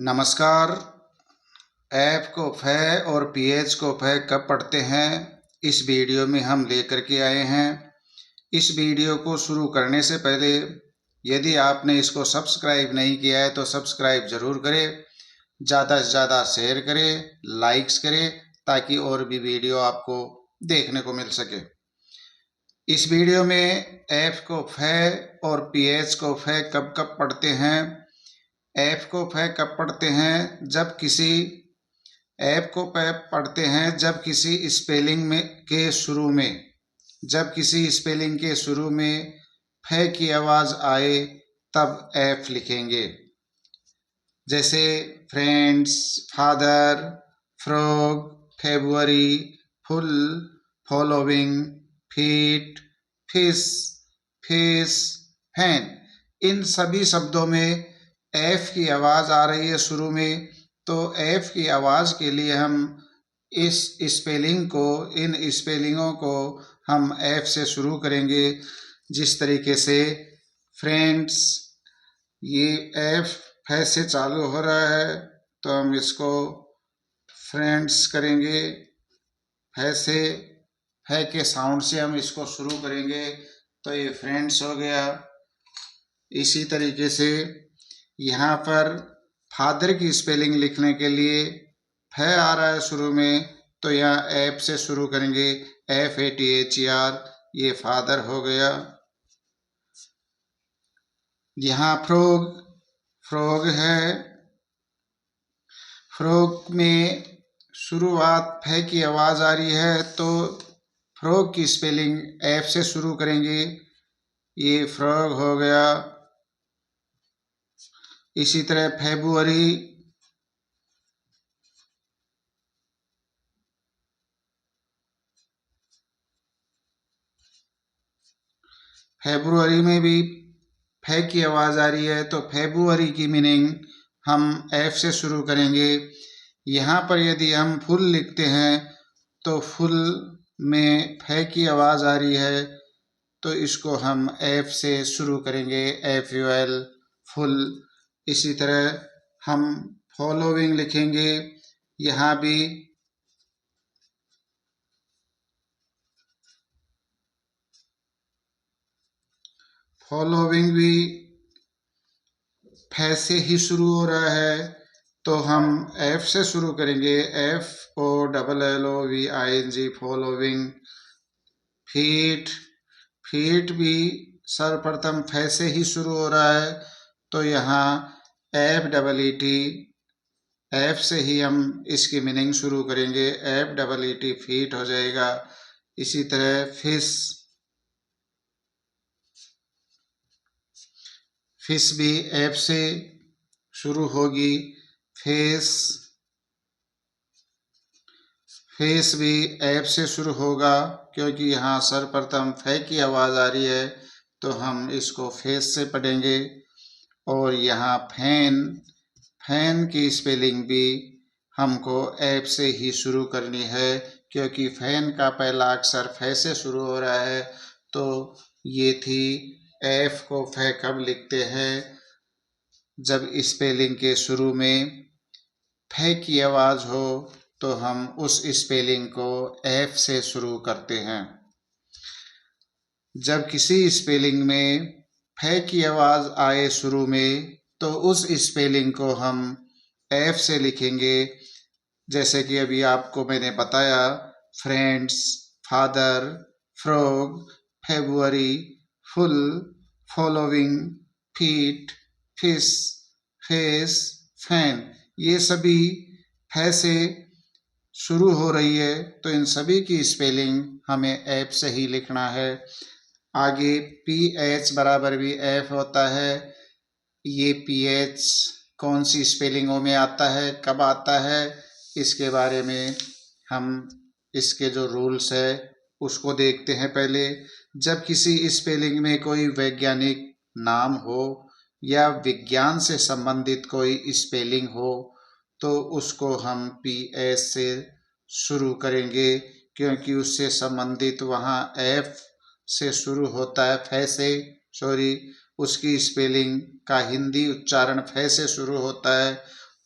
नमस्कार। एफ को फै और पीएच को फै कब पढ़ते हैं, इस वीडियो में हम लेकर के आए हैं। इस वीडियो को शुरू करने से पहले यदि आपने इसको सब्सक्राइब नहीं किया है तो सब्सक्राइब ज़रूर करें, ज़्यादा से ज़्यादा शेयर करें, लाइक्स करें, ताकि और भी वीडियो आपको देखने को मिल सके। इस वीडियो में एफ को फै और पीएच को फै कब कब पढ़ते हैं। एफ को फै कब पढ़ते हैं, जब किसी एफ को फै पढ़ते हैं जब किसी स्पेलिंग में के शुरू में फै की आवाज़ आए तब एफ लिखेंगे। जैसे friends, father, frog, February, full, following, feet, fish, face, fan. इन सभी शब्दों में एफ की आवाज़ आ रही है शुरू में, तो एफ की आवाज़ के लिए हम इन स्पेलिंगों को हम एफ से शुरू करेंगे। जिस तरीके से फ्रेंड्स, ये एफ फै से चालू हो रहा है तो हम इसको फ्रेंड्स करेंगे। फै के साउंड से हम इसको शुरू करेंगे तो ये फ्रेंड्स हो गया। इसी तरीके से यहाँ पर फादर की स्पेलिंग लिखने के लिए फै आ रहा है शुरू में, तो यहाँ एफ से शुरू करेंगे, FATHER, ये फादर हो गया। यहाँ फ्रॉग है। फ्रॉग में शुरुआत फै की आवाज़ आ रही है तो फ्रॉग की स्पेलिंग एफ से शुरू करेंगे, ये फ्रॉग हो गया। इसी तरह फेब्रुअरी में भी फै की आवाज़ आ रही है तो फेब्रुअरी की मीनिंग हम एफ से शुरू करेंगे। यहाँ पर यदि हम फुल लिखते हैं तो फुल में फै की आवाज़ आ रही है तो इसको हम एफ से शुरू करेंगे, FUL, फुल। इसी तरह हम फॉलोइंग लिखेंगे, यहाँ भी फॉलोइंग भी फै से ही शुरू हो रहा है तो हम एफ से शुरू करेंगे, FOLLOWING, फॉलोइंग। फीट भी सर्वप्रथम फै से ही शुरू हो रहा है तो यहाँ FEET, एफ से ही हम इसकी मीनिंग शुरू करेंगे, FEET, फीट हो जाएगा। इसी तरह फिश भी एफ से शुरू होगी। फेस भी एफ से शुरू होगा, क्योंकि यहाँ सर्वप्रथम फै की आवाज़ आ रही है तो हम इसको फेस से पढ़ेंगे। और यहाँ फैन की स्पेलिंग भी हमको एफ से ही शुरू करनी है, क्योंकि फैन का पहला अक्षर फै से शुरू हो रहा है। तो ये थी एफ को फै कब लिखते हैं, जब स्पेलिंग के शुरू में फै की आवाज़ हो तो हम उस स्पेलिंग को एफ से शुरू करते हैं। जब किसी स्पेलिंग में फै की आवाज़ आए शुरू में तो उस स्पेलिंग को हम एफ से लिखेंगे। जैसे कि अभी आपको मैंने बताया, friends, father, frog, February, full, following, feet, fish, face, fan, ये सभी फै से शुरू हो रही है तो इन सभी की स्पेलिंग हमें एफ से ही लिखना है। आगे PH बराबर भी एफ होता है। ये PH कौन सी स्पेलिंगों में आता है, कब आता है, इसके बारे में हम इसके जो रूल्स है उसको देखते हैं पहले। जब किसी स्पेलिंग में कोई वैज्ञानिक नाम हो या विज्ञान से संबंधित कोई स्पेलिंग हो तो उसको हम PH से शुरू करेंगे, क्योंकि उससे संबंधित वहाँ एफ से शुरू होता है, फै से उसकी स्पेलिंग का हिंदी उच्चारण फै से शुरू होता है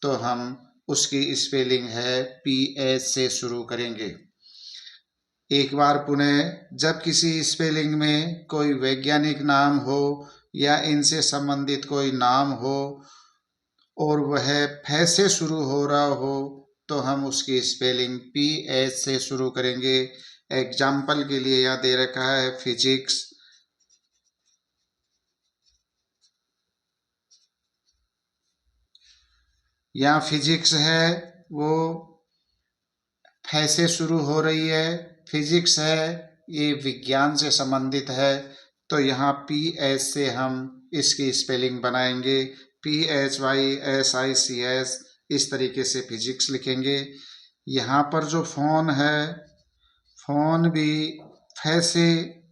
तो हम उसकी स्पेलिंग है PH से शुरू करेंगे। एक बार पुनः, जब किसी स्पेलिंग में कोई वैज्ञानिक नाम हो या इनसे संबंधित कोई नाम हो और वह फ से शुरू हो रहा हो, तो हम उसकी स्पेलिंग PH से शुरू करेंगे। एग्जाम्पल के लिए यहाँ दे रखा है फिजिक्स, यहाँ फिजिक्स है वो फ से शुरू हो रही है, फिजिक्स है ये विज्ञान से संबंधित है, तो यहाँ PH से हम इसकी स्पेलिंग बनाएंगे PHYSICS, इस तरीके से फिजिक्स लिखेंगे। यहाँ पर जो फोन है, फोन भी फ से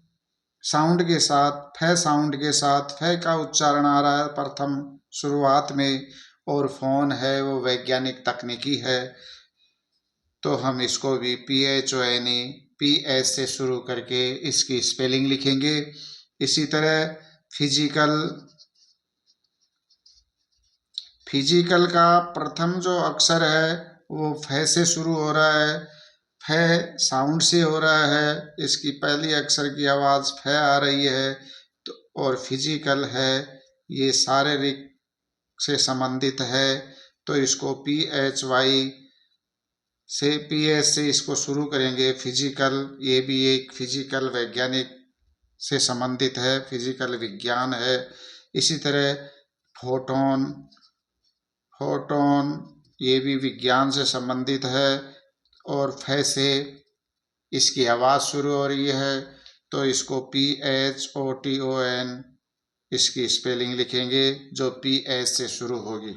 साउंड के साथ, फ साउंड के साथ फ का उच्चारण आ रहा है प्रथम शुरुआत में, और फोन है वो वैज्ञानिक तकनीकी है, तो हम इसको भी PHONE PH से शुरू करके इसकी स्पेलिंग लिखेंगे। इसी तरह फिजिकल का प्रथम जो अक्षर है वो फ से शुरू हो रहा है, फ साउंड से हो रहा है, इसकी पहली अक्षर की आवाज़ फ आ रही है, तो और फिजिकल है ये शारीरिक से संबंधित है, तो इसको PH से इसको शुरू करेंगे। फिजिकल, ये भी एक फिजिकल वैज्ञानिक से संबंधित है, फिजिकल विज्ञान है। इसी तरह फोटोन, ये भी विज्ञान से संबंधित है और फ से इसकी आवाज़ शुरू हो रही है, तो इसको PHOTON इसकी स्पेलिंग लिखेंगे जो PH से शुरू होगी।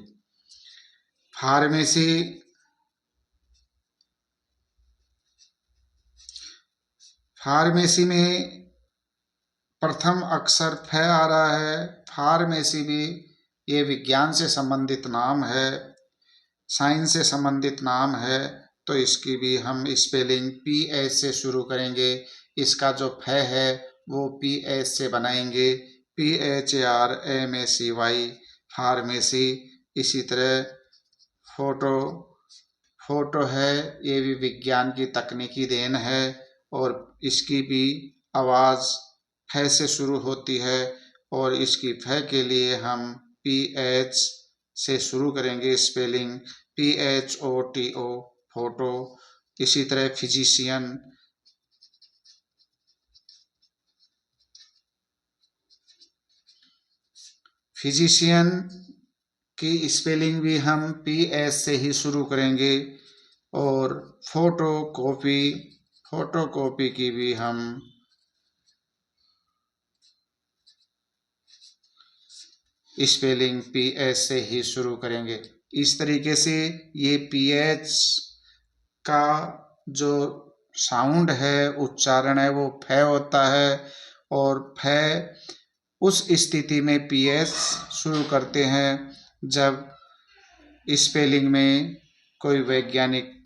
फार्मेसी में प्रथम अक्षर फ आ रहा है, फार्मेसी भी ये विज्ञान से संबंधित नाम है, साइंस से संबंधित नाम है, तो इसकी भी हम स्पेलिंग PH से शुरू करेंगे। इसका जो फ है वो PH से बनाएंगे, PHARMACY फार्मेसी। इसी तरह फोटो है ये भी विज्ञान की तकनीकी देन है और इसकी भी आवाज़ फ से शुरू होती है, और इसकी फ के लिए हम PH से शुरू करेंगे स्पेलिंग PHOTO फोटो। इसी तरह फिजिशियन की स्पेलिंग भी हम PH से ही शुरू करेंगे, और फोटोकॉपी की भी हम स्पेलिंग PH से ही शुरू करेंगे। इस तरीके से ये PH का जो साउंड है, उच्चारण है, वो फ होता है, और फ उस स्थिति में PH शुरू करते हैं जब स्पेलिंग में कोई वैज्ञानिक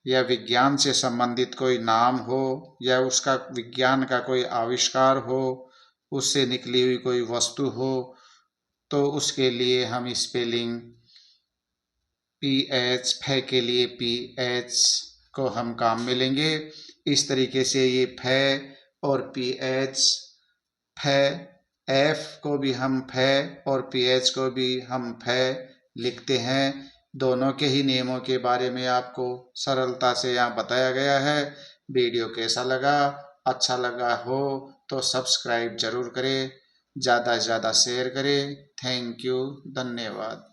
या विज्ञान से संबंधित कोई नाम हो या उसका विज्ञान का कोई आविष्कार हो, उससे निकली हुई कोई वस्तु हो, तो उसके लिए हम स्पेलिंग PH, फ के लिए PH को हम काम में लेंगे। इस तरीके से ये फ और PH, फ, F को भी हम फ और PH को भी हम फ लिखते हैं। दोनों के ही नियमों के बारे में आपको सरलता से यहाँ बताया गया है। वीडियो कैसा लगा? अच्छा लगा हो तो सब्सक्राइब जरूर करें, ज़्यादा से ज़्यादा शेयर करें। थैंक यू, धन्यवाद।